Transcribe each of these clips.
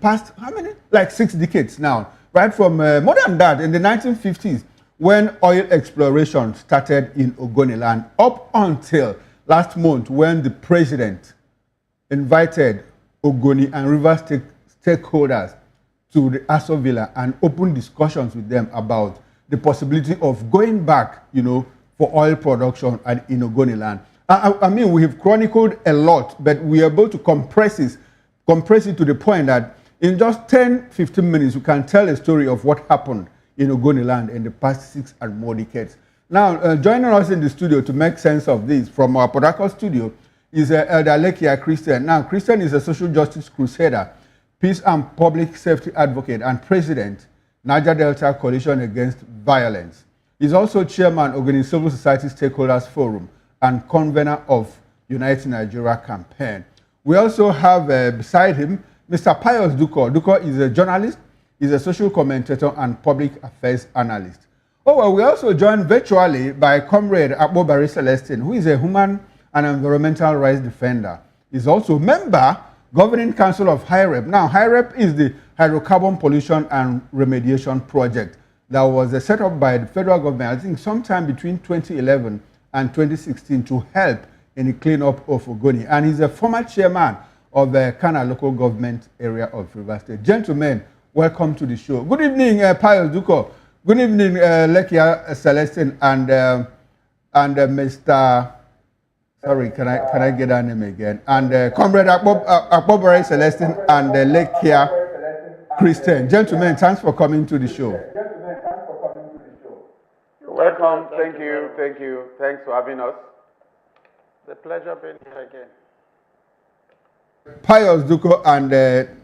past, how many? Like 6 decades now, right? From more than that, in the 1950s, when oil exploration started in Ogoni land, up until last month when the president invited Ogoni and Rivers stakeholders to the Aso Villa and opened discussions with them about the possibility of going back, for oil production in Ogoni land. I mean, we have chronicled a lot, but we are able to compress it to the point that in just 10, 15 minutes, we can tell a story of what happened in Ogoni land in the past 6 and more decades. Now, joining us in the studio to make sense of this from our Port Harcourt studio is Elder Lekia Christian. Now, Christian is a social justice crusader, peace and public safety advocate, and president, Niger Delta Coalition Against Violence. He's also chairman of the Civil Society Stakeholders Forum and convener of Unite Nigeria campaign. We also have beside him Mr. Pius Duko. Duko is a journalist, he's a social commentator and public affairs analyst. Oh, well, we also joined virtually by Comrade Akpobare Celestine, who is a human and environmental rights defender. He's also a member, Governing Council of HIREP. Now, HIREP is the Hydrocarbon Pollution and Remediation Project that was set up by the federal government, I think sometime between 2011 and 2016 to help in the cleanup of Ogoni. And he's a former chairman of the Kana local government area of Rivers State. Gentlemen, welcome to the show. Good evening, Pius Duko. Good evening, Lekia Celestine and Mr. Sorry, can I get that name again? And Comrade Akpobare Celestine and Lekia Christian. Gentlemen, thanks for coming to the show. You're welcome. Thank you. Thanks for having us. It's a pleasure being here again. Pius Duko and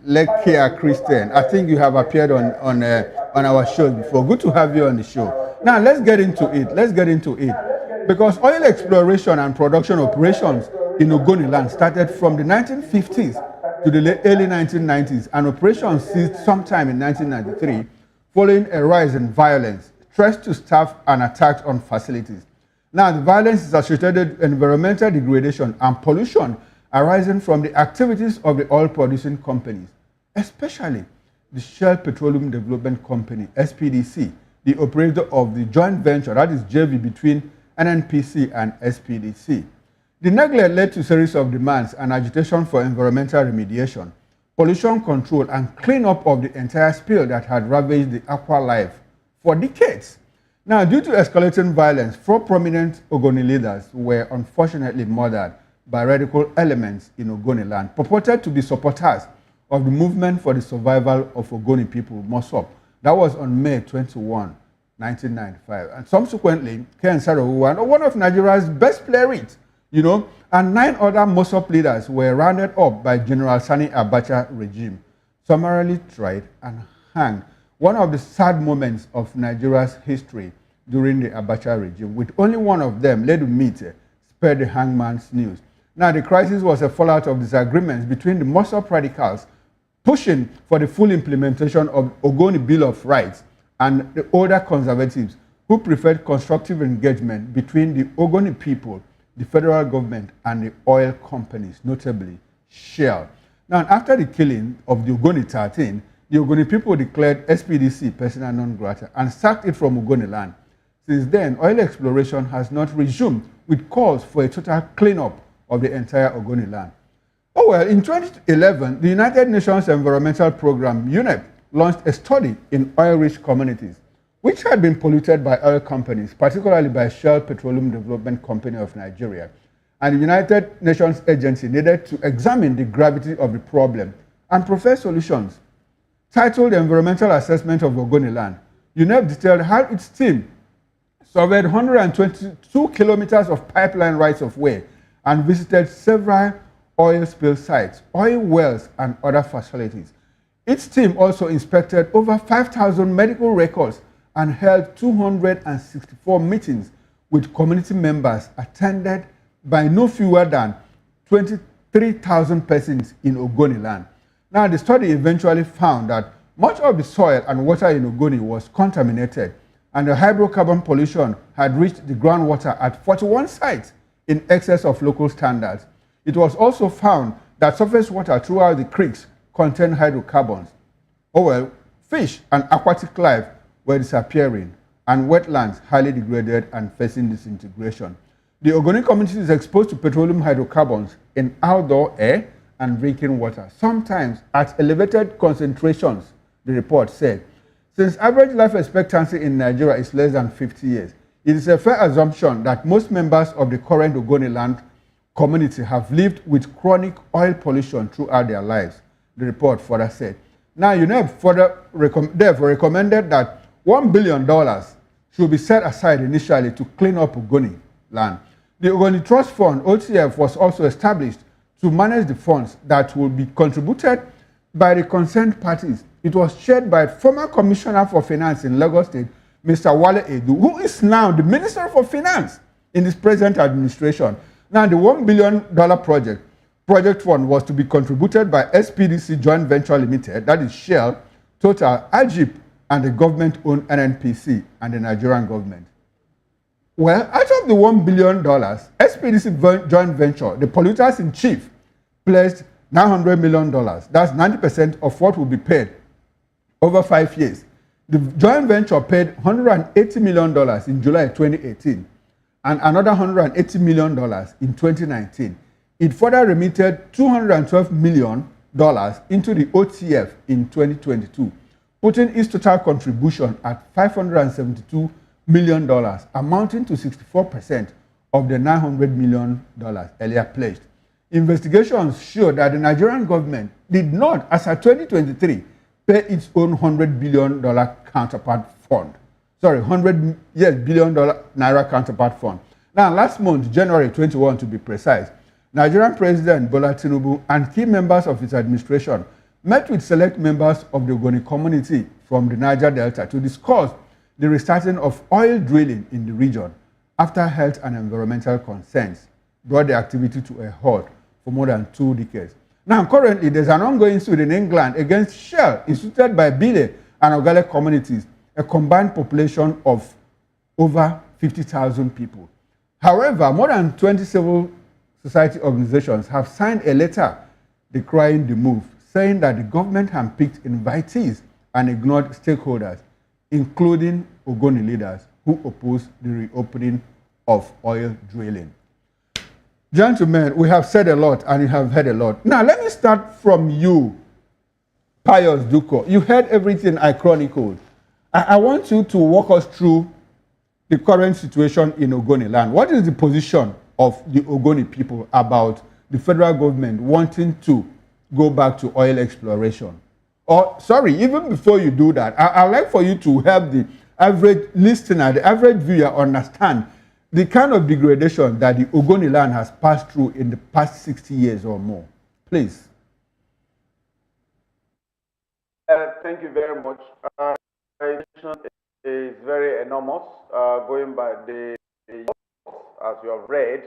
Lekia Christian, I think you have appeared on our show before. Good to have you on the show. Now, let's get into it. Because oil exploration and production operations in Ogoni land started from the 1950s to the early 1990s, and operations ceased sometime in 1993 following a rise in violence, threats to staff, and attacks on facilities. Now, the violence is associated with environmental degradation and pollution arising from the activities of the oil-producing companies, especially the Shell Petroleum Development Company, SPDC, the operator of the joint venture, that is JV, between NNPC and SPDC. The neglect led to a series of demands and agitation for environmental remediation, pollution control, and cleanup of the entire spill that had ravaged the aqua life for decades. Now, due to escalating violence, 4 prominent Ogoni leaders were unfortunately murdered by radical elements in Ogoni land, purported to be supporters of the movement for the survival of Ogoni people, MOSOP. That was on May 21, 1995. And subsequently, Ken Sarowu, one of Nigeria's best playwrights, and 9 other MOSOP leaders were rounded up by General Sani Abacha regime, summarily tried and hanged. One of the sad moments of Nigeria's history during the Abacha regime, with only one of them, Ledu Mite, spared the hangman's news. Now, the crisis was a fallout of disagreements between the MOSOP radicals pushing for the full implementation of Ogoni Bill of Rights and the older conservatives who preferred constructive engagement between the Ogoni people, the federal government, and the oil companies, notably Shell. Now, after the killing of the Ogoni 13, the Ogoni people declared SPDC persona non grata and sacked it from Ogoni land. Since then, oil exploration has not resumed, with calls for a total cleanup of the entire Ogoni land. Oh well, in 2011, the United Nations Environmental Programme, UNEP, launched a study in oil-rich communities, which had been polluted by oil companies, particularly by Shell Petroleum Development Company of Nigeria. And the United Nations agency needed to examine the gravity of the problem and propose solutions. Titled Environmental Assessment of Ogoni Land, UNEP detailed how its team surveyed 122 kilometers of pipeline rights-of-way and visited several oil spill sites, oil wells, and other facilities. Its team also inspected over 5,000 medical records and held 264 meetings with community members attended by no fewer than 23,000 persons in Ogoni land. Now, the study eventually found that much of the soil and water in Ogoni was contaminated, and the hydrocarbon pollution had reached the groundwater at 41 sites in excess of local standards. It was also found that surface water throughout the creeks contain hydrocarbons. Oh well, fish and aquatic life were disappearing, and wetlands highly degraded and facing disintegration. The Ogoni community is exposed to petroleum hydrocarbons in outdoor air and drinking water, sometimes at elevated concentrations, the report said. Since average life expectancy in Nigeria is less than 50 years, it is a fair assumption that most members of the current Ogoni land community have lived with chronic oil pollution throughout their lives, the report further said. Now, therefore recommended that $1 billion should be set aside initially to clean up Ogoni land. The Ogoni Trust Fund, OTF, was also established to manage the funds that will be contributed by the concerned parties. It was chaired by former Commissioner for Finance in Lagos State, Mr. Wale Edu, who is now the Minister for Finance in this present administration. Now, the $1 billion project fund was to be contributed by SPDC Joint Venture Limited, that is Shell, Total, Ajip, and the government-owned NNPC and the Nigerian government. Well, out of the $1 billion, SPDC Joint Venture, the polluters in chief, pledged $900 million. That's 90% of what will be paid over 5 years. The joint venture paid $180 million in July 2018 and another $180 million in 2019. It further remitted $212 million into the OTF in 2022, putting its total contribution at $572 million, amounting to 64% of the $900 million earlier pledged. Investigations show that the Nigerian government did not, as of 2023, pay its own $100 billion counterpart fund. Sorry, $100 billion naira counterpart fund. Now, last month, January 21 to be precise, Nigerian President Bola Tinubu and key members of his administration met with select members of the Ogoni community from the Niger Delta to discuss the restarting of oil drilling in the region after health and environmental concerns brought the activity to a halt for more than 2 decades. Now, currently, there's an ongoing suit in England against Shell, instituted by Bile and Ogale communities, a combined population of over 50,000 people. However, more than 20 civil society organizations have signed a letter decrying the move, saying that the government handpicked invitees and ignored stakeholders, including Ogoni leaders who oppose the reopening of oil drilling. Gentlemen, we have said a lot and you have heard a lot. Now, let me start from you, Pius Duko. You heard everything I chronicled. I want you to walk us through the current situation in Ogoni land. What is the position of the Ogoni people about the federal government wanting to go back to oil exploration? Or, sorry, even before you do that, I'd like for you to help the average listener, the average viewer understand the kind of degradation that the Ogoni land has passed through in the past 60 years or more. Please. Thank you very much. Is very enormous, going by the as you have read.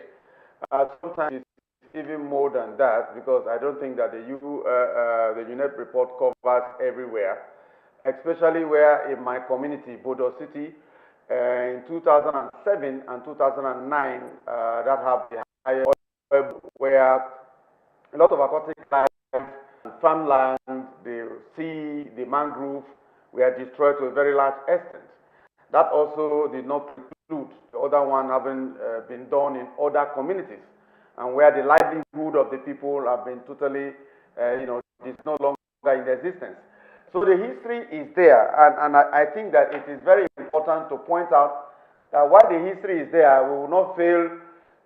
Sometimes it's even more than that, because I don't think that the UNEP report covers everywhere, especially where in my community, Bodo City, in 2007 and 2009, that have the higher oil, where a lot of aquatic life, farmland, the sea, the mangrove were destroyed to a very large extent. That also did not preclude the other one having been done in other communities, and where the livelihood of the people have been totally, is no longer in existence. So the history is there, and I think that it is very important to point out that while the history is there, we will not fail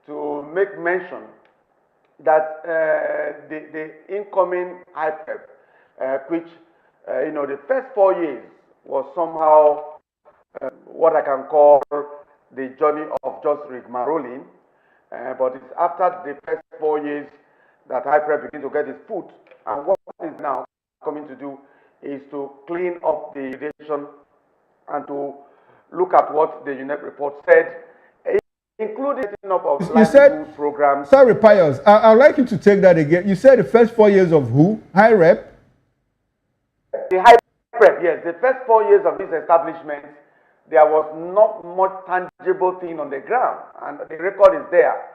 to make mention that the incoming IPEP, which, the first 4 years was somehow what I can call the journey of just rigmaroling, but it's after the first 4 years that IPREP begin to get its foot, and what is now coming to do is to clean up the irrigation and to look at what the UNEP report said, including setting up of livelihood programs. Sorry, Pius, I'd like you to take that again. You said the first 4 years of who? High Rep? The High Rep, yes. The first 4 years of this establishment, there was not much tangible thing on the ground, and the record is there.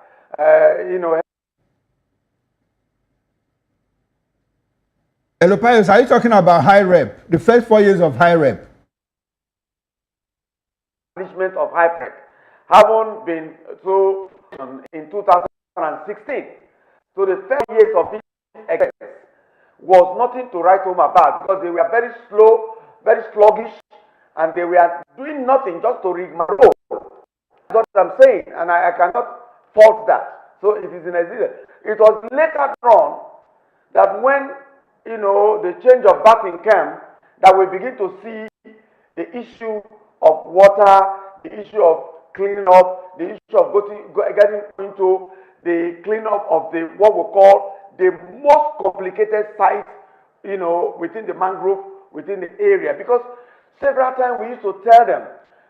Elopius, are you talking about high rep? The first 4 years of high rep? Management of high rep haven't been so in 2016. So the first years of this exercise was nothing to write home about because they were very slow, very sluggish, and they were doing nothing just to rigmarole. That's what I'm saying, and I cannot fault that. So it is in existence. It was later on that when the change of batting came, that we begin to see the issue of water, the issue of cleaning up, the issue of getting into the cleanup of the what we call the most complicated site, within the mangrove, within the area. Because several times we used to tell them,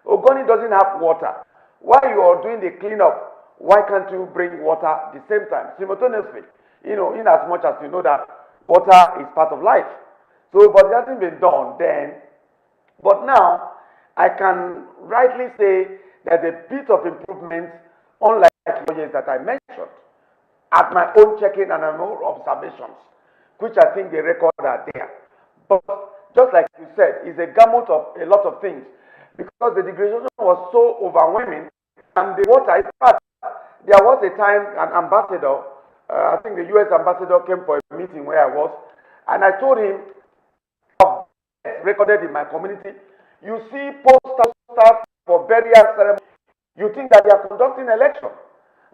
Ogoni doesn't have water. While you are doing the cleanup, why can't you bring water at the same time, simultaneously? In as much as you know that water is part of life. So, but it hasn't been done then. But now, I can rightly say there's a bit of improvement, unlike the years that I mentioned, at my own checking and my own observations, which I think the records are there. But just like you said, it's a gamut of a lot of things, because the degradation was so overwhelming, and the water, in fact, there was a time an ambassador, I think the US ambassador came for a meeting where I was, and I told him, recorded in my community, you see posters for burial ceremony, you think that they are conducting election.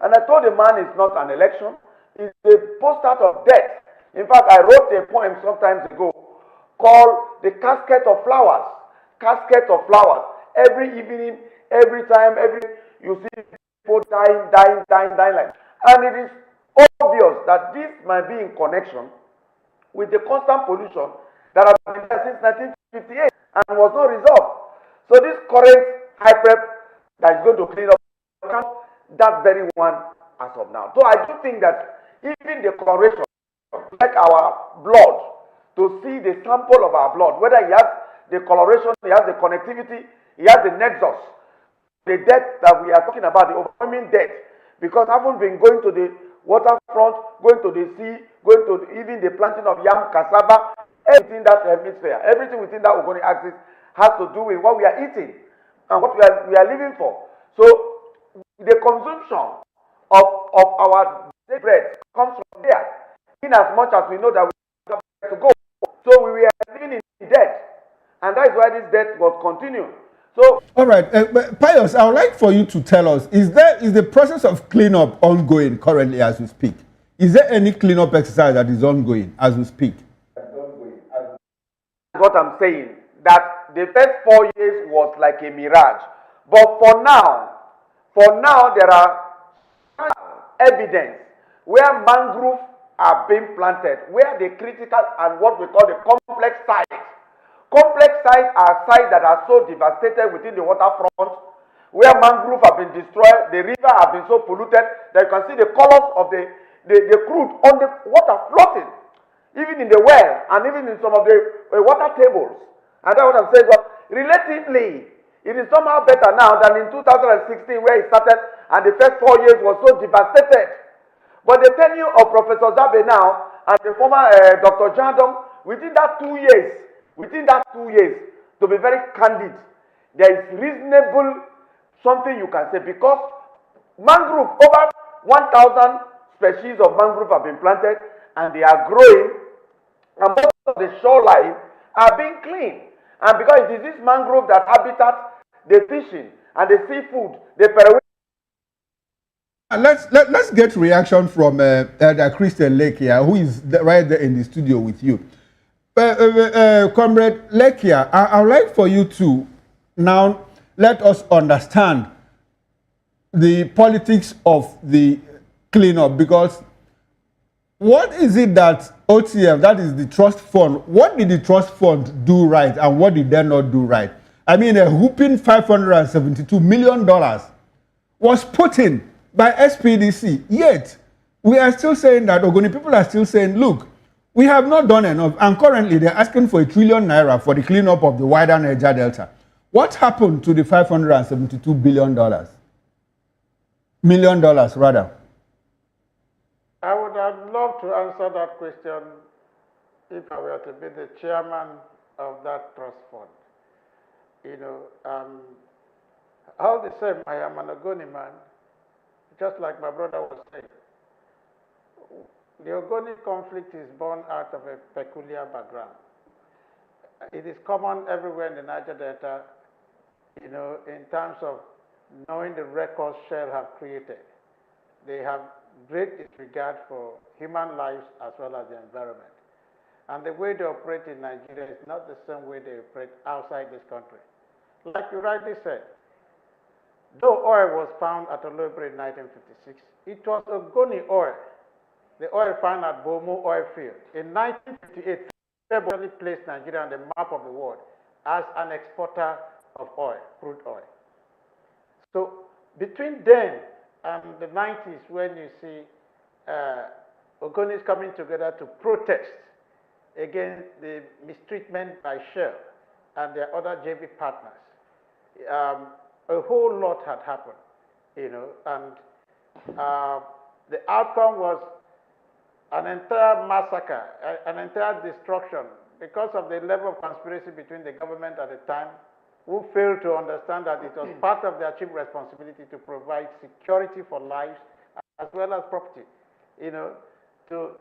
And I told the man it's not an election, it's a postcard of death. In fact, I wrote a poem some time ago called The Casket of Flowers. Casket of flowers. Every evening, every time, you see people dying like. And it is obvious that this might be in connection with the constant pollution that has been there since 1958 and was not resolved. So this current high prep that is going to clean up that very one as of now. So I do think that even the coloration, like our blood, to see the sample of our blood, whether he has the coloration, he has the connectivity, he has the nexus, the death that we are talking about, the overwhelming death, because I haven't been going to the waterfront, going to the sea, going to even the planting of yam, cassava, everything that hemisphere, everything within that Ogoni axis has to do with what we are eating and what we are living for. So the consumption of our bread comes from there, in as much as we know that we have to go. So we were living in debt, and that is why this debt was continuing. So, all right, Pius, I would like for you to tell us: is the process of cleanup ongoing currently as we speak? Is there any cleanup exercise that is ongoing as we speak? What I'm saying, that the first 4 years was like a mirage, but for now there are evidence where mangroves are being planted, where the critical and what we call the complex sites. Complex sites are sites that are so devastated within the waterfront, where mangroves have been destroyed, the river have been so polluted that you can see the colors of the crude on the water floating, even in the well and even in some of the water tables. And that's what I'm saying. But relatively, it is somehow better now than in 2016, where it started and the first 4 years was so devastated. But the tenure of Professor Zabe now and the former Dr. Jandom, within that 2 years, to be very candid, there is reasonable something you can say, because mangrove, over 1,000 species of mangrove have been planted and they are growing, and most of the shoreline are being cleaned. And because it is this mangrove that habitat the fishing and the seafood, the periwinkle. Let's get reaction from Christian Lake here, who is right there in the studio with you. Comrade Lake here, I would like for you to now let us understand the politics of the cleanup, because what is it that OTF, that is the trust fund, what did the trust fund do right and what did they not do right? I mean, a whooping $572 million was put in by SPDC, yet we are still saying that Ogoni people are still saying, look, we have not done enough, and currently they're asking for ₦1 trillion for the cleanup of the wider Niger Delta. What happened to the $572 billion? $million rather. I would have loved to answer that question if I were to be the chairman of that trust fund. You know, all the same, I am an Ogoni man, just like my brother was saying. The Ogoni conflict is born out of a peculiar background. It is common everywhere in the Niger Delta, you know, in terms of knowing the records Shell have created. They have great disregard for human lives as well as the environment. And the way they operate in Nigeria is not the same way they operate outside this country. Like you rightly said, though oil was found at Oloibiri in 1956, it was Ogoni oil, the oil found at Bomu oil field. In 1958, February placed Nigeria on the map of the world as an exporter of oil, crude oil. So between then and the 90s, when you see Ogonis coming together to protest against the mistreatment by Shell and their other JV partners, a whole lot had happened, you know, and the outcome was an entire massacre, an entire destruction because of the level of conspiracy between the government at the time, who failed to understand that it was part of their chief responsibility to provide security for lives as well as property, you know, to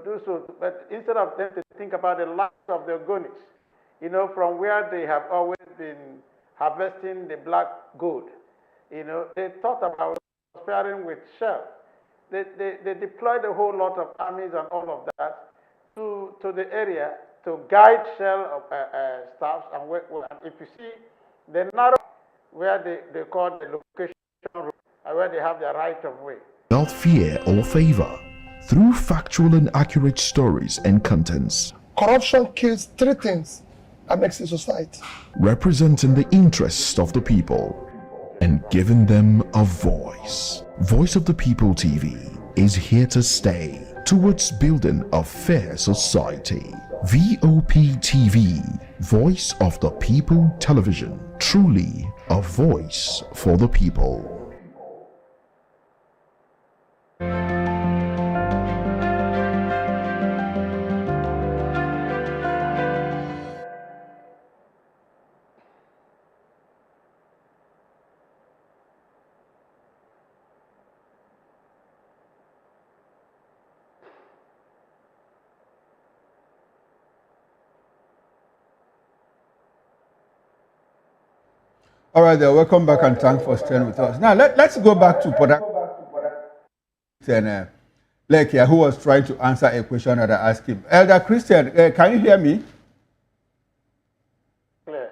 do so. But instead of them to think about the lives of the Ogonis, you know, from where they have always been harvesting the black gold, you know, they thought about pairing with Shell. They deployed a whole lot of armies and all of that to the area to guide Shell staffs. And if you see the narrow where they call the location route, where they have their right of way. Without fear or favor, through factual and accurate stories and contents. Corruption kills three things that makes a society. Representing the interests of the people and giving them a voice. Voice of the People TV is here to stay towards building a fair society. VOP TV, Voice of the People Television, truly a voice for the people. All right, there. Welcome back and thanks for staying with us. Now, let's go back to product and Lekia, who was trying to answer a question that I asked him. Elder Christian, can you hear me? Clear.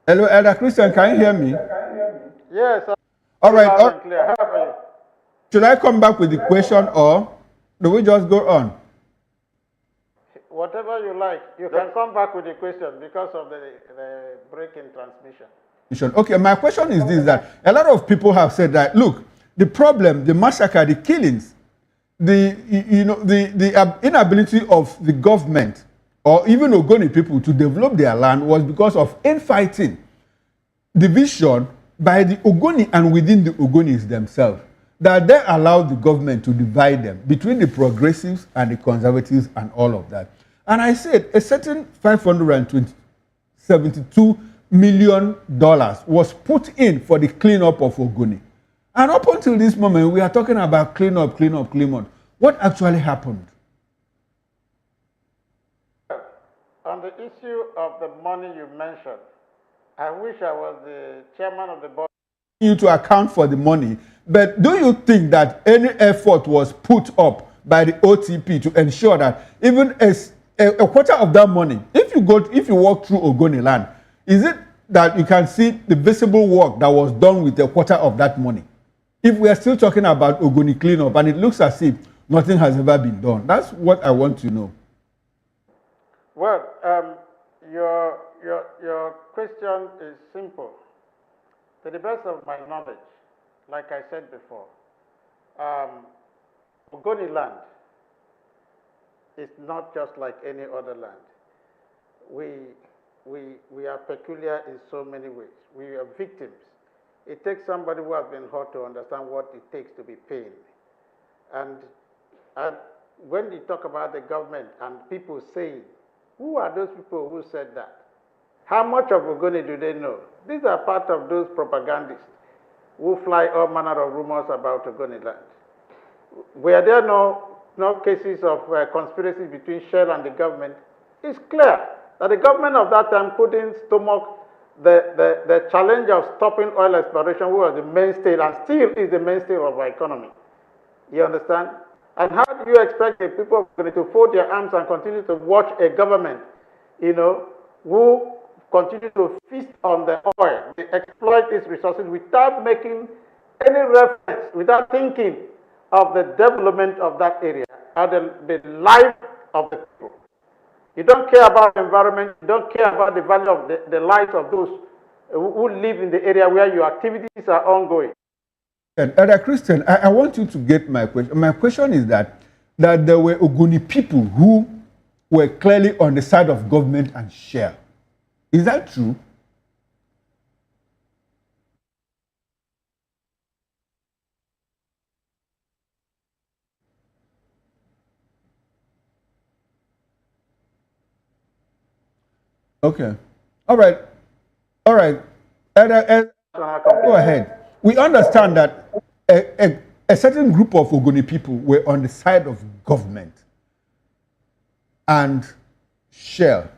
Hello, Elder Christian, can you hear me? Yes. All right. Loud and clear. How are you? Should I come back with the question or do we just go on? Whatever you like. You can come back with the question because of the break in transmission. Okay, my question is this, that a lot of people have said that, look, the problem, the massacre, the killings, the inability of the government or even Ogoni people to develop their land was because of infighting, division by the Ogoni and within the Ogonis themselves, that they allowed the government to divide them between the progressives and the conservatives and all of that. And I said a certain $572 million was put in for the cleanup of Ogoni. And up until this moment, we are talking about cleanup. What actually happened? On the issue of the money you mentioned, I wish I was the chairman of the board. You to account for the money, but do you think that any effort was put up by the OTP to ensure that even as a quarter of that money, if you walk through Ogoni land, is it that you can see the visible work that was done with a quarter of that money? If we are still talking about Ogoni cleanup and it looks as if nothing has ever been done, that's what I want to know. Well, your question is simple. To the best of my knowledge, like I said before, Ogoni land is not just like any other land. We are peculiar in so many ways. We are victims. It takes somebody who has been hurt to understand what it takes to be pain. And when you talk about the government and people saying, who are those people who said that? How much of Ogoni do they know? These are part of those propagandists who fly all manner of rumors about Ogoni land. Were there no cases of conspiracy between Shell and the government? It's clear that the government of that time couldn't stomach the challenge of stopping oil exploration, which was the mainstay and still is the mainstay of our economy. You understand? And how do you expect the people to fold their arms and continue to watch a government, who continue to feast on the oil, they exploit these resources without making any reference, without thinking of the development of that area and the life of the people? You don't care about the environment, you don't care about the value of the lives of those who live in the area where your activities are ongoing. And Elder Christian, I want you to get my question. My question is that there were Ogoni people who were clearly on the side of government and Shell. Is that true? Okay. All right. All right. Go ahead. We understand that a certain group of Ogoni people were on the side of government and Shell,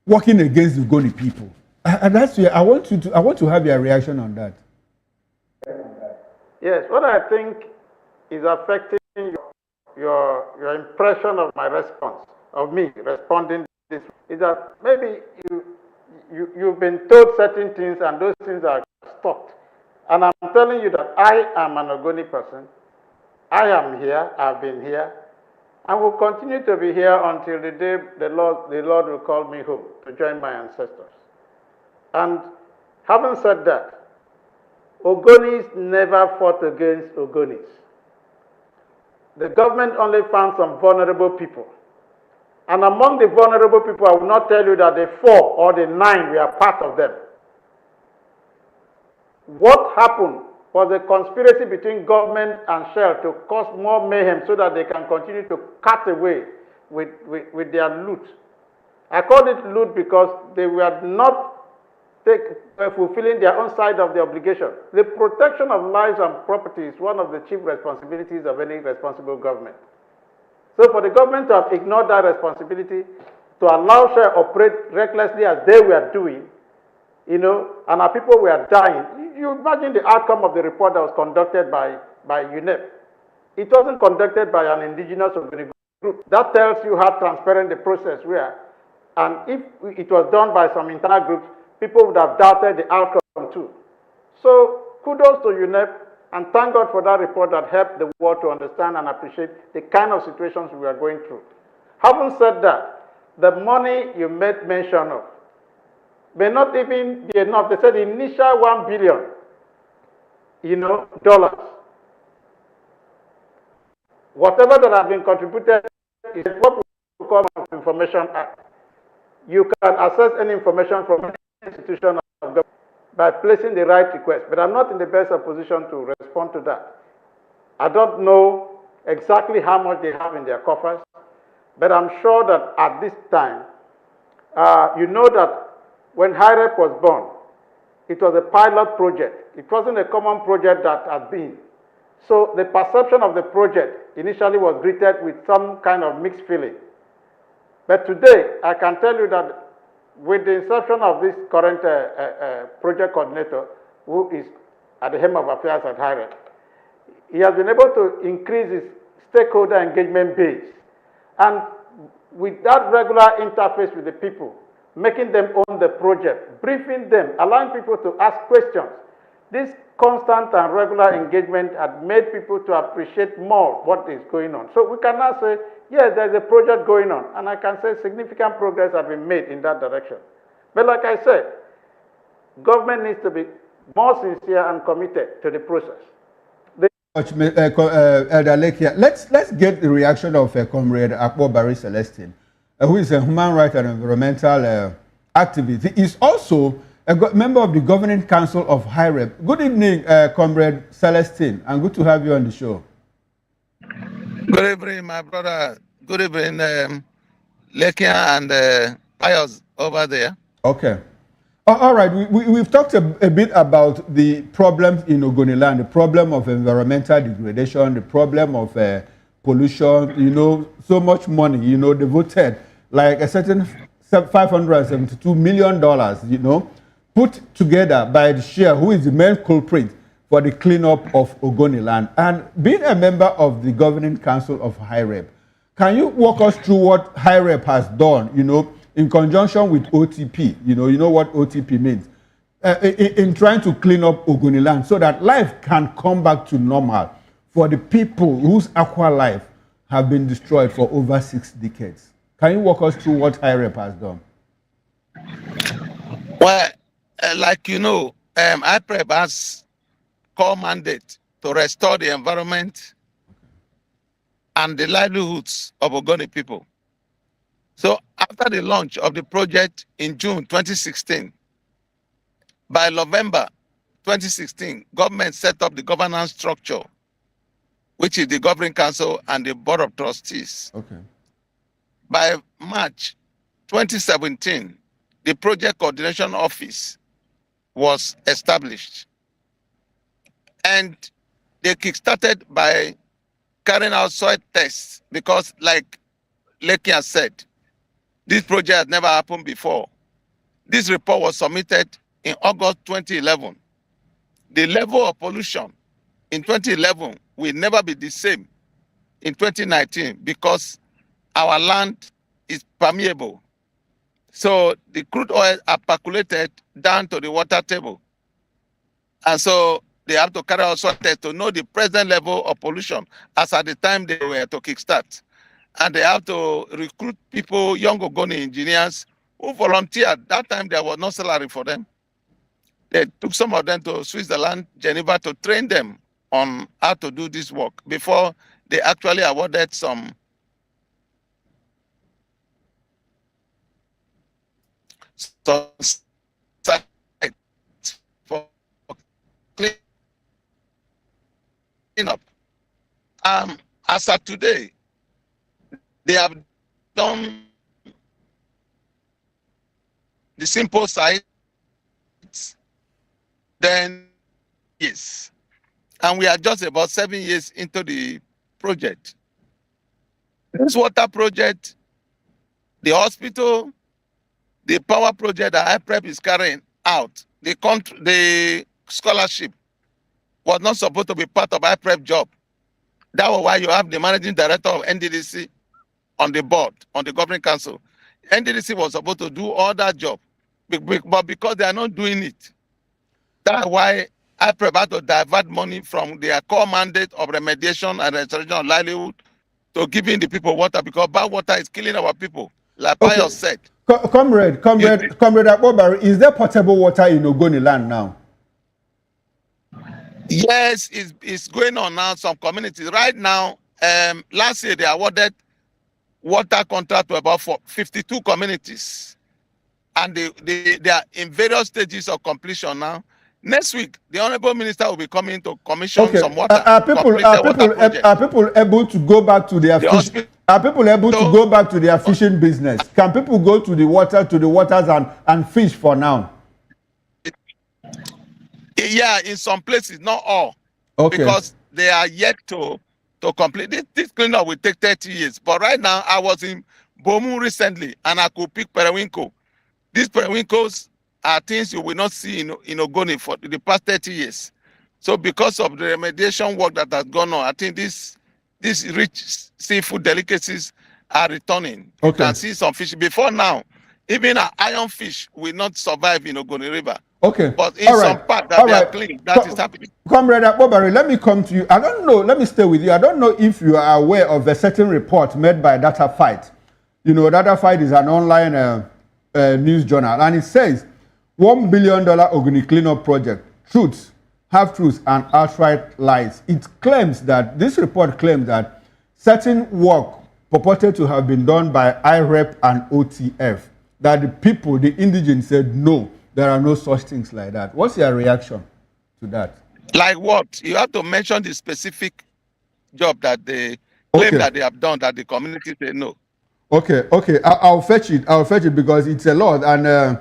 working against the Ogoni people. And that's where I want to have your reaction on that. Yes, what I think is affecting your impression of my response, of me responding this, is that maybe you've been told certain things and those things are stopped. And I'm telling you that I am an Ogoni person. I am here, I've been here, and will continue to be here until the day the Lord will call me home to join my ancestors. And having said that, Ogonis never fought against Ogonis. The government only found some vulnerable people. And among the vulnerable people, I will not tell you that the 4 or the 9 were part of them. What happened was a conspiracy between government and Shell to cause more mayhem so that they can continue to cut away with their loot. I call it loot because they were not fulfilling their own side of the obligation. The protection of lives and property is one of the chief responsibilities of any responsible government. So for the government to have ignored that responsibility, to allow Shell operate recklessly as they were doing, and our people were dying. You imagine the outcome of the report that was conducted by UNEP. It wasn't conducted by an indigenous group. That tells you how transparent the process were. And if it was done by some internal groups, people would have doubted the outcome too. So kudos to UNEP, and thank God for that report that helped the world to understand and appreciate the kind of situations we were going through. Having said that, the money you made mention of may not even be enough. They said the initial $1 billion, dollars. Whatever that has been contributed is what we call Information Act. You can access any information from any institution of government by placing the right request, but I'm not in the best of position to respond to that. I don't know exactly how much they have in their coffers, but I'm sure that at this time, you know that when HIREP was born, it was a pilot project. It wasn't a common project that had been. So the perception of the project initially was greeted with some kind of mixed feeling. But today, I can tell you that with the inception of this current project coordinator, who is at the helm of affairs at HIREP, he has been able to increase his stakeholder engagement base. And with that regular interface with the people, making them own the project, briefing them, allowing people to ask questions, this constant and regular engagement had made people to appreciate more what is going on. So we can now say, yes, there's a project going on, and I can say significant progress has been made in that direction. But like I said, government needs to be more sincere and committed to the process. Elder Lekia, let's get the reaction of Comrade Akpo Barry Celestine, who is a human rights and environmental activist. He is also a member of the Governing Council of HIREP. Good evening, Comrade Celestine, and good to have you on the show. Good evening, my brother. Good evening, Lekia and Pius over there. Okay. All right, we've talked a bit about the problems in Ogoniland, the problem of environmental degradation, the problem of pollution, so much money, devoted, like a certain $572 million, put together by the share, who is the main culprit for the cleanup of Ogoniland. And being a member of the governing council of HIREP, can you walk us through what HIREP has done, in conjunction with OTP? You know what OTP means. In trying to clean up Ogoniland so that life can come back to normal for the people whose aqua life have been destroyed for over 6 decades. Can you walk us through what HIREP has done? Well, like IPREP has core mandate to restore the environment and the livelihoods of Ogoni people. So after the launch of the project in June 2016, by November 2016, government set up the governance structure, which is the governing council and the board of trustees. Okay. By March 2017, the project coordination office was established. And they kickstarted by carrying out soil tests because, like Lekia said, this project has never happened before. This report was submitted in August 2011. The level of pollution in 2011 will never be the same in 2019 because our land is permeable. So the crude oil are percolated down to the water table. And so they have to carry out soil tests to know the present level of pollution as at the time they were to kickstart. And they have to recruit people, young Ogoni engineers, who volunteered. That time there was no salary for them. They took some of them to Switzerland, Geneva, to train them on how to do this work before they actually awarded some sites for cleanup. As of today, they have done the simple sites, then yes. And we are just about 7 years into the project. This water project, the hospital, the power project that IPREP is carrying out, the scholarship was not supposed to be part of IPREP job. That was why you have the managing director of NDDC on the board, on the governing council. NDDC was supposed to do all that job, but because they are not doing it, that's why IPREP had to divert money from their core mandate of remediation and restoration of livelihood to giving the people water, because bad water is killing our people, like Pius said. Comrade Akbobari, is there potable water in Ogoniland now? Yes, it's going on now. Some communities right now. Last year they awarded water contract to about 52 communities, and they are in various stages of completion now. Next week, the honorable minister will be coming to commission some water. Are people able to go back to their fish? Are people able to go back to their fishing business? Can people go to the waters and fish for now? Yeah, in some places, not all. Okay. Because they are yet to complete. This cleanup will take 30 years. But right now, I was in Bomu recently, and I could pick periwinkle. These periwinkles are things you will not see in Ogoni for the past 30 years. So because of the remediation work that has gone on, I think these rich seafood delicacies are returning. Okay. You can see some fish. Before now, even an iron fish will not survive in Ogoni River. Okay. But in some part that they are clean, that is happening. Comrade Akbobari, let me come to you. I don't know, let me stay with you. I don't know if you are aware of a certain report made by Data Fight. Data Fight is an online news journal, and it says $1 billion Ogoni cleanup project, truths, half-truths, and outright lies. It claims that, this report claims that certain work purported to have been done by IREP and OTF, that the people, the indigents, said no, there are no such things like that. What's your reaction to that? Like what? You have to mention the specific job that they claim Okay. that they have done that the community say no. Okay, okay. I'll fetch it. I'll fetch it because it's a lot, and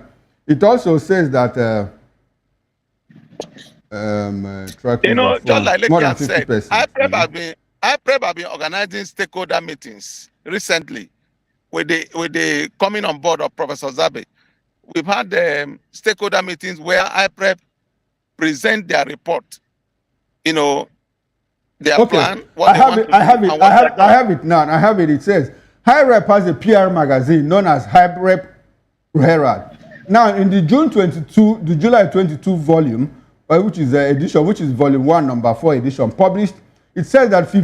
it also says that tracking the Just funds like more Lekki than has said, 50%. IPREP have been organizing stakeholder meetings recently with the coming on board of Professor Zabe. We've had stakeholder meetings where IPREP present their report, their Okay, plan, what they want to I do, have it. and what they're I doing. have it now. I have it. It says High Rep has a PR magazine known as High Rep Herald. Now, in the July 22 volume, which is edition, which is volume 1, number 4 edition, published, it says that 7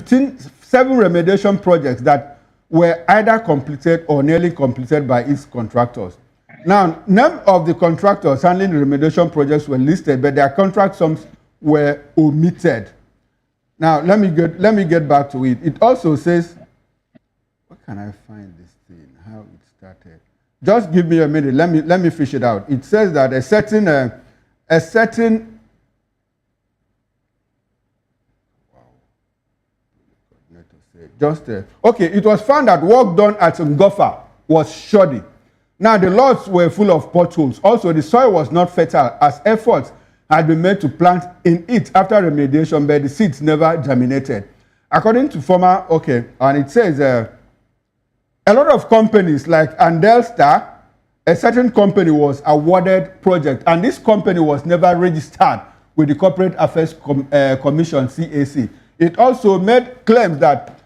remediation projects that were either completed or nearly completed by its contractors. Now, none of the contractors handling the remediation projects were listed, but their contract sums were omitted. Now, let me get back to it. It also says, where can I find this thing? How it started? Just give me a minute. Let me fish it out. It says that a certain okay. It was found that work done at Ngofa was shoddy. Now the lots were full of potholes. Also, the soil was not fertile as efforts had been made to plant in it after remediation, but the seeds never germinated. According to former, and it says a lot of companies like Andelstar, a certain company was awarded project, and this company was never registered with the Corporate Affairs Commission, CAC. It also made claims that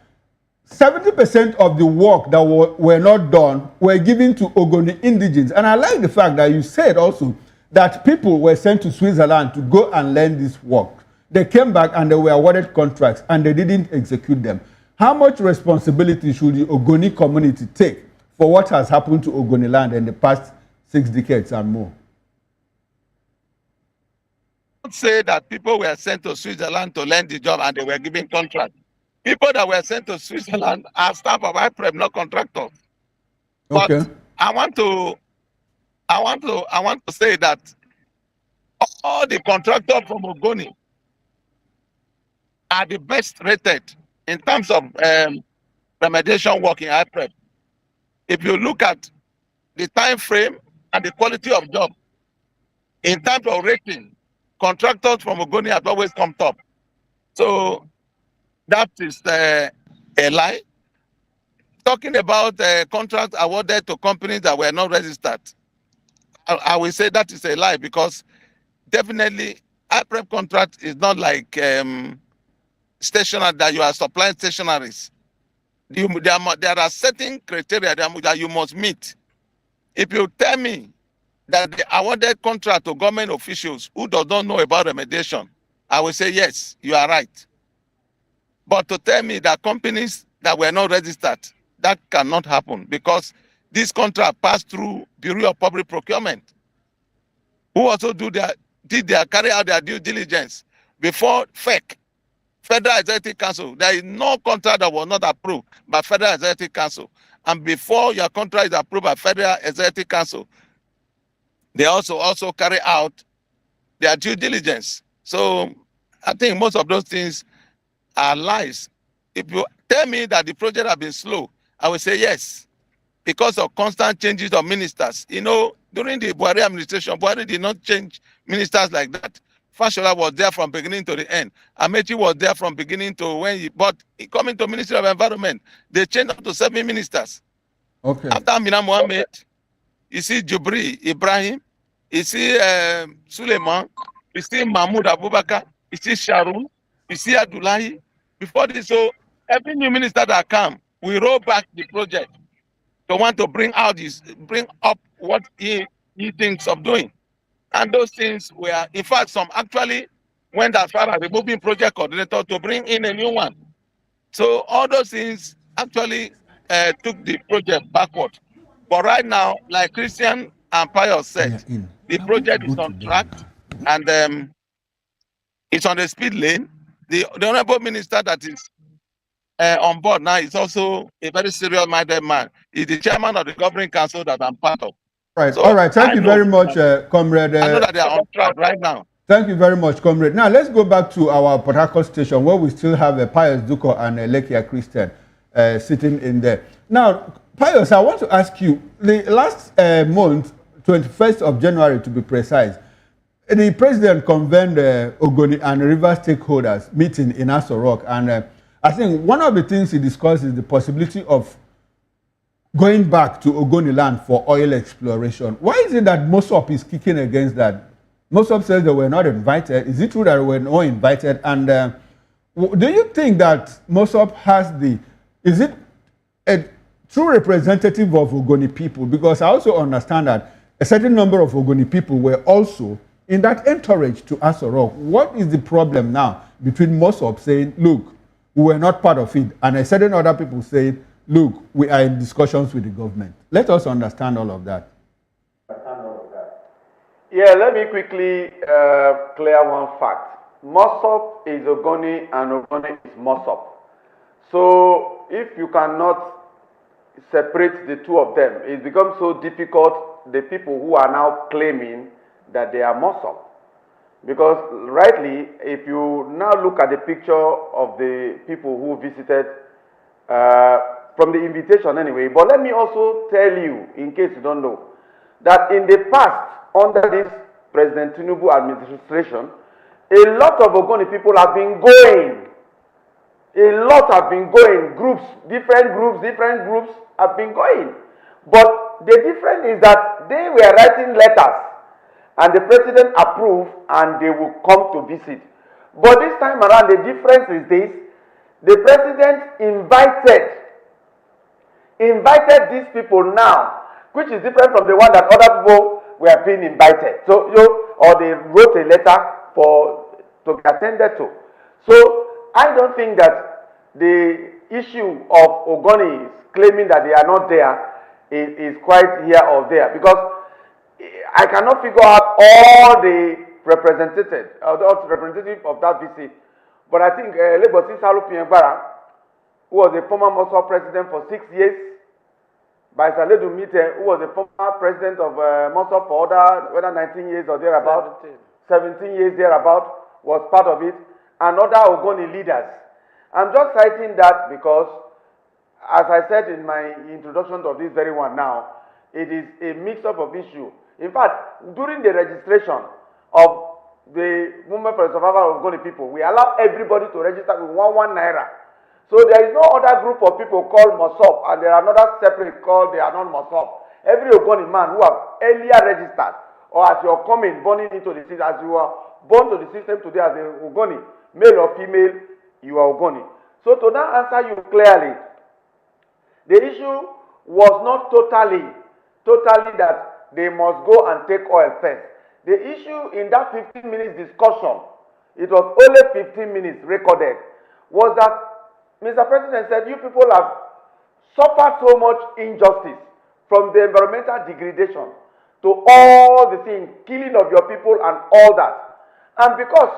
70% of the work that were not done were given to Ogoni indigenes. And I like the fact that you said also that people were sent to Switzerland to go and learn this work. They came back and they were awarded contracts and they didn't execute them. How much responsibility should the Ogoni community take for what has happened to Ogoni land in the past 6 decades and more? Don't say that people were sent to Switzerland to learn the job and they were given contracts. People that were sent to Switzerland are staff of IPREP, not contractors. Okay. But I want to say that all the contractors from Ogoni are the best rated in terms of remediation work in IPREP. If you look at the time frame and the quality of job, in terms of rating, contractors from Ogoni have always come top. So that is a lie. Talking about contracts awarded to companies that were not registered, I will say that is a lie, because definitely IPREP contract is not like stationery that you are supplying stationaries. There are certain criteria that you must meet. If you tell me that they awarded contract to government officials who does not know about remediation, I will say yes, you are right. But to tell me that companies that were not registered, that cannot happen, because this contract passed through Bureau of Public Procurement, who also carry out their due diligence before Federal Executive Council. There is no contract that was not approved by Federal Executive Council. And before your contract is approved by Federal Executive Council, they also carry out their due diligence. So I think most of those things are lies. If you tell me that the project has been slow, I will say yes, because of constant changes of ministers. During the Buhari administration, Buhari did not change ministers like that. Fashola was there from beginning to the end. Amechi was there from beginning to when but coming to Ministry of Environment, they changed up to 7 ministers. Okay. After Mina Mohammed, you see Jubri Ibrahim, you see Suleiman, you see Mahmoud Abubakar, you see Sharon, you see Abdullahi. Before this, so every new minister that come, we roll back the project. They want to bring up what he thinks of doing. And those things were, in fact, some actually went as far as removing project coordinator to bring in a new one. So all those things actually took the project backward. But right now, like Christian and Pius said, the project is on track and it's on the speed lane. The Honorable Minister that is on board now is also a very serious-minded man. He's the chairman of the governing council that I'm part of. Right. So all right. Thank you very much, Comrade. I know that they are on track right now. Thank you very much, Comrade. Now, let's go back to our Port Harcourt station where we still have Pius Duko and Lekia Christian. sitting in there. Now, Pius, I want to ask you, the last month, 21st of January to be precise, the president convened Ogoni and River stakeholders meeting in Aso Rock, and I think one of the things he discussed is the possibility of going back to Ogoni land for oil exploration. Why is it that Mosop is kicking against that? Mosop says they were not invited. Is it true that they were not invited? And do you think that Mosop has is it a true representative of Ogoni people? Because I also understand that a certain number of Ogoni people were also in that entourage to Aso Rock. What is the problem now between Mosop saying, look, we were not part of it, and a certain other people saying, look, we are in discussions with the government? Let us understand all of that. Yeah, let me quickly clear one fact. Mosop is Ogoni and Ogoni is Mosop. So if you cannot separate the two of them, it becomes so difficult, the people who are now claiming that they are Mosop. Because rightly, if you now look at the picture of the people who visited, from the invitation anyway, but let me also tell you, in case you don't know, that in the past, under this President Tinubu administration, a lot of Ogoni people have been going. A lot have been going. Different groups have been going. But the difference is that they were writing letters and the president approved and they will come to visit. But this time around, the difference is this: the president invited these people now, which is different from the one that other people were being invited. So, or they wrote a letter to be attended to. So, I don't think that the issue of Ogoni claiming that they are not there is quite here or there, because I cannot figure out all the representative of that visit. But I think Lebosi Salu Piengbara, who was the former Mosop president for 6 years, by Saledu Mite, who was the former president of Mosop for whether 19 years or thereabout, 17 years thereabout, was part of it, and other Ogoni leaders. I'm just citing that because, as I said in my introduction of this very one now, it is a mix-up of issues. In fact, during the registration of the Movement for the Survival of Ogoni people, we allow everybody to register with 1 naira. So there is no other group of people called Mosop, and there are another separate called they are not Mosop. Every Ogoni man who have earlier registered, or as you're coming, born into the system, as you are born to the system today as a Ogoni, male or female, you are Ogoni. So to now answer you clearly, the issue was not totally that they must go and take oil first. The issue in that 15 minutes discussion, it was only 15 minutes recorded, was that Mr. President said, you people have suffered so much injustice, from the environmental degradation to all the things, killing of your people and all that. And because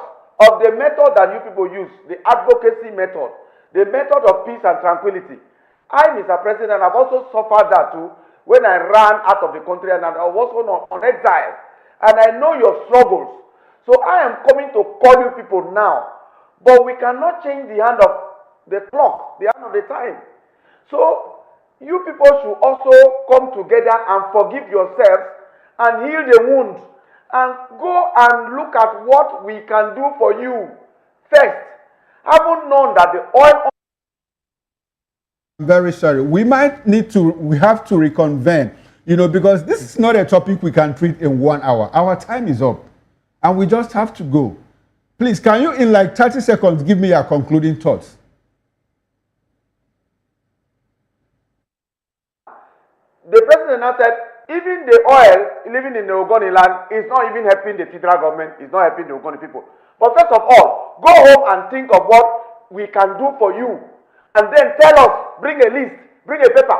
of the method that you people use, the advocacy method, the method of peace and tranquility, I, Mr. President, have also suffered that too when I ran out of the country, and I was also on exile. And I know your struggles. So I am coming to call you people now. But we cannot change the hand of the clock, the hand of the time. So you people should also come together and forgive yourselves and heal the wound. And go and look at what we can do for you first. Haven't known that the oil... I'm very sorry. We have to reconvene, because this is not a topic we can treat in 1 hour. Our time is up, and we just have to go. Please, can you, in like 30 seconds, give me your concluding thoughts? The president now said, even the oil living in the Ogoni land is not even helping the federal government, it's not helping the Ogoni people. But first of all, go home and think of what we can do for you. And then tell us, bring a list, bring a paper.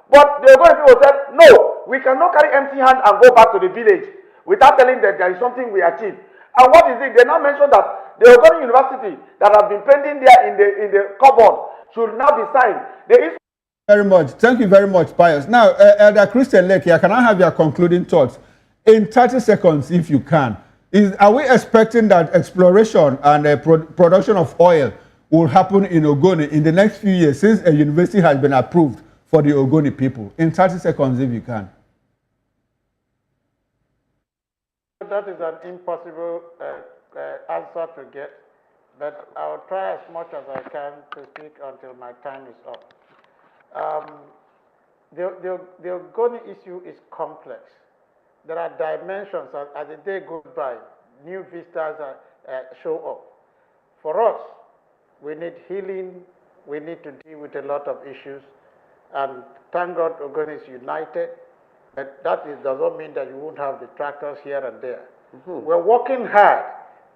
But the Ogoni people said, no, we cannot carry empty hand and go back to the village without telling them there is something we achieved. And what is it? They now mentioned that the Ogoni University that has been pending there in the cupboard should now be signed. There is very much. Thank you very much, Pius. Now, Elder Christian Lake, can I have your concluding thoughts in 30 seconds, if you can? Are we expecting that exploration and production of oil will happen in Ogoni in the next few years since a university has been approved for the Ogoni people? In 30 seconds, if you can. That is an impossible answer to get, but I'll try as much as I can to speak until my time is up. The Ogoni issue is complex. There are dimensions as the day goes by, new vistas show up. For us, we need healing, we need to deal with a lot of issues, and thank God Ogoni is united, but that does not mean that you won't have detractors here and there. We're working hard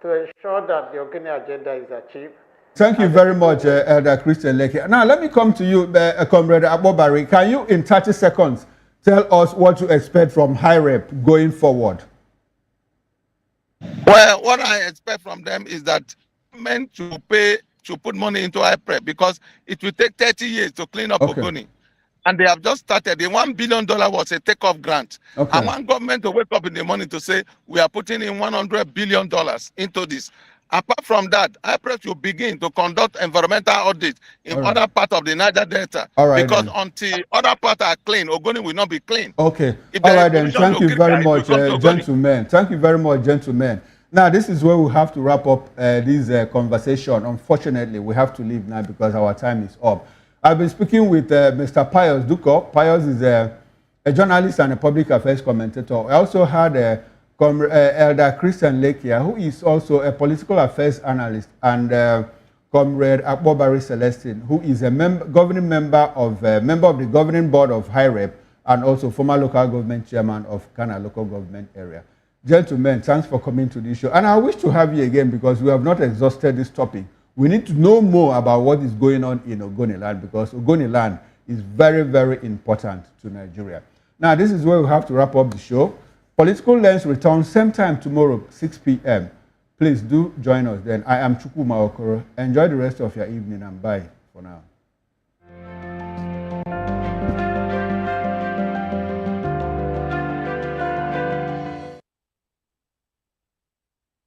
to ensure that the Ogoni agenda is achieved. Thank you very much, Elder Christian Leke. Now, let me come to you, Comrade Abobari. Can you, in 30 seconds, tell us what to expect from HIREP going forward? Well, what I expect from them is that men should put money into HIREP because it will take 30 years to clean up Ogoni. And they have just started. The $1 billion was a takeoff grant. Okay. I want government to wake up in the morning to say, we are putting in $100 billion into this. Apart from that, HIREP should begin to conduct environmental audits in other parts of the Niger Delta. Because until other parts are clean, Ogoni will not be clean. Okay. All right then. Thank you very much, gentlemen. Thank you very much, gentlemen. Now, this is where we have to wrap up this conversation. Unfortunately, we have to leave now because our time is up. I've been speaking with Mr. Pius Duko. Pius is a journalist and a public affairs commentator. I also had Elder Christian Leke, who is also a political affairs analyst, and Comrade Akbobari Celestine, who is a governing member of the governing board of HIREP and also former local government chairman of Kana local government area. Gentlemen, thanks for coming to this show. And I wish to have you again because we have not exhausted this topic. We need to know more about what is going on in Ogoni land because Ogoni land is very, very important to Nigeria. Now, this is where we have to wrap up the show. Political Lens returns same time tomorrow, 6 p.m. Please do join us then. I am Chukwuma Okoro. Enjoy the rest of your evening and bye for now.